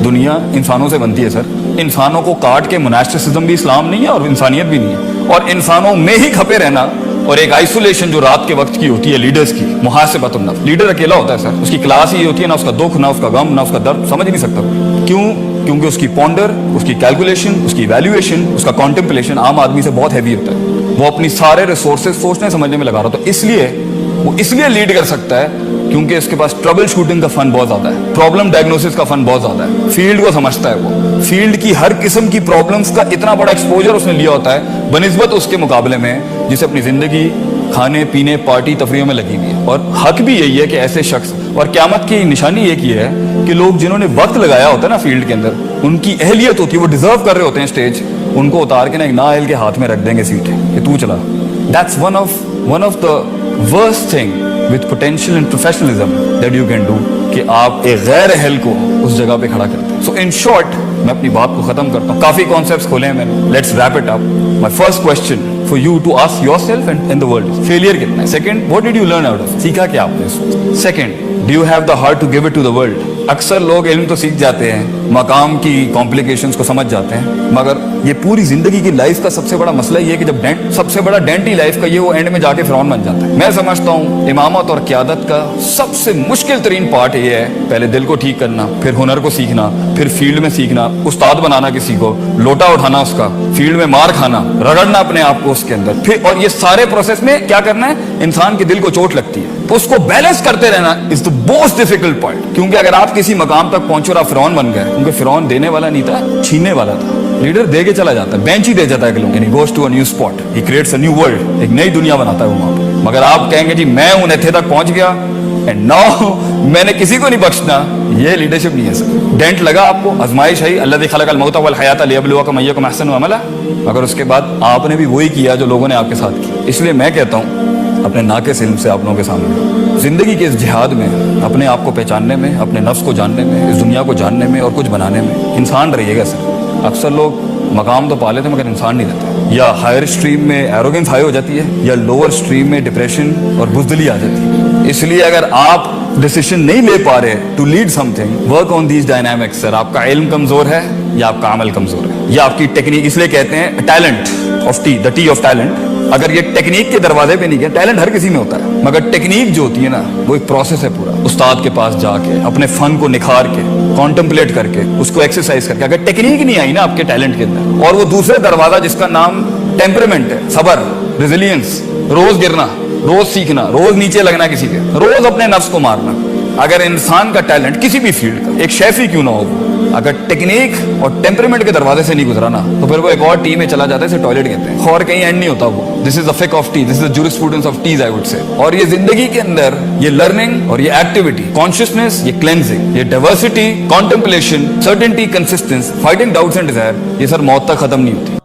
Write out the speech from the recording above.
दुनिया इंसानों से बनती है सर। इंसानों को काट के मोनास्टिसिज्म भी इस्लाम नहीं है और इंसानियत भी नहीं है। और इंसानों में ही खपे रहना और एक आइसोलेशन जो रात के वक्त की होती है लीडर्स की, मुहासिबतुन नफ्स। लीडर अकेला होता है सर, उसकी क्लास ही होती है, ना उसका दुख, ना उसका गम, ना उसका दर्द, समझ ही नहीं सकता। क्यों? क्योंकि उसकी पॉन्डर, उसकी कैलकुलेशन, उसकी वैल्यूएशन, उसका कॉन्टेम्पलेशन आम आदमी से बहुत हैवी होता है। वो अपनी सारे रिसोर्सेज सोचने समझने में लगा रहा हो, तो इसलिए वो इसलिए लीड कर सकता है क्योंकि इसके पास ट्रबल शूटिंग का फन बहुत ज्यादा है, प्रॉब्लम डायग्नोसिस का फन बहुत ज्यादा है, फील्ड को समझता है। वो फील्ड की हर किस्म की प्रॉब्लम्स का इतना बड़ा एक्सपोजर उसने लिया होता है बनिस्बत उसके मुकाबले में जिसे अपनी जिंदगी खाने पीने पार्टी तफरीहों में लगी हुई है। और हक भी यही है कि ऐसे शख्स, और क़यामत की निशानी एक ये है कि लोग जिन्होंने वक्त लगाया होता है ना फील्ड के अंदर, उनकी अहलियत होती है, वो डिजर्व कर रहे होते हैं स्टेज, उनको उतार के ना एक नाअहल के हाथ में रख देंगे सीट कि तू चला। That's one of the worst thing with potential and professionalism that you can do, कि आप एक गैर अहल को उस जगह पे खड़ा करते हैं। सो इन शॉर्ट मैं अपनी बात को खत्म करता हूँ, काफी कॉन्सेप्ट्स खोले हैं मैंने, let's wrap it up. My first question for you to ask yourself and in the world, failure कितना है? Second, what did you learn out of, सीखा क्या आपने? Second, do you have the heart to give it to the world? अक्सर लोग इल्म तो सीख जाते हैं, मकाम की कॉम्प्लिकेशंस को समझ जाते हैं, मगर ये पूरी जिंदगी की लाइफ का सबसे बड़ा मसला ये है कि जब सबसे बड़ा डेंट ही लाइफ का ये, वो एंड में जाके फिरौन बन जाता है। मैं समझता हूँ इमामत और क़यादत का सबसे मुश्किल तरीन पार्ट ये है, पहले दिल को ठीक करना, फिर हुनर को सीखना, फिर फील्ड में सीखना, उस्ताद बनाना किसी को, लोटा उठाना उसका, फील्ड में मार खाना, रगड़ना अपने आप को उसके अंदर, फिर और ये सारे प्रोसेस में क्या करना है, इंसान के दिल को चोट लगती है, तो उसको बैलेंस करते रहना is the most difficult part. क्योंकि अगर आप किसी मकाम तक पहुंचे और आप फिरौन बन गए, क्योंकि फिरौन देने वाला नहीं था, छीनने वाला था। लीडर दे के चला जाता है, बेंच ही दे जाता है कि लोग, goes to a new spot, he creates a new world, एक नई दुनिया बनाता है वो वहां पर। मगर आप कहेंगे जी मैं हूं नेथे तक पहुंच गया एंड नाउ मैंने किसी को नहीं बख्शना, ये लीडरशिप नहीं है सर। डेंट लगा आपको, आजमाइश है, अल्लाज़ी खलक़ल मौत वल हयात लियब्लुवकुम अय्युकुम अहसनु अमला, मगर उसके बाद आपने भी वही किया जो लोगों ने आपके साथ किया। इसलिए मैं कहता हूं अपने नाक़िस इल्म से आप लोगों के सामने जिंदगी के इस जिहाद में, अपने आप को पहचानने में, अपने नफ्स को जानने में, इस दुनिया को जानने में और कुछ बनाने में इंसान रहिएगा सर। अक्सर लोग मकाम तो पा लेते मगर इंसान नहीं रहते, या हायर स्ट्रीम में एरोगेंस हाई हो जाती है, या लोअर स्ट्रीम में डिप्रेशन और बुज़दिली आ जाती है। इसलिए अगर आप डिसीजन नहीं ले पा रहे to lead something, work on these dynamics sir. आपका इल्म कमजोर है या आपका अमल कमजोर है, या आपकी टेक्निक, इसलिए कहते हैं talent of T, the T of talent. अगर ये टेक्निक के दरवाजे पे नहीं गया, टैलेंट हर किसी में होता है, मगर टेक्निक जो होती है ना, वो एक प्रोसेस है पूरा। उस्ताद के पास जाके अपने फन को निखार के, कॉन्टेम्पलेट करके, उसको एक्सरसाइज करके, अगर टेक्निक नहीं आई ना आपके टैलेंट के अंदर, और वो दूसरे दरवाजा जिसका नाम टेम्परामेंट है, सबर, रेजिलियंस, रोज गिरना, रोज सीखना, रोज नीचे लगना किसी के, रोज अपने नफ्स को मारना। अगर इंसान का टैलेंट किसी भी फील्ड का, एक शेफ ही क्यों ना हो, अगर टेक्निक और टेम्परामेंट के दरवाजे से नहीं गुजरा ना, तो फिर वो एक और टी में चला जाता है, इसे टॉयलेट कहते हैं, और कहीं एंड नहीं होता वो। दिस इज द फिक of tea, this is the jurisprudence of teas I would say. और ये जिंदगी के अंदर ये लर्निंग और ये एक्टिविटी, कॉन्शियसनेस, ये क्लेंजिंग, ये diversity, contemplation, certainty, consistence, fighting doubts and desire, ये सर मौत तक खत्म नहीं होती।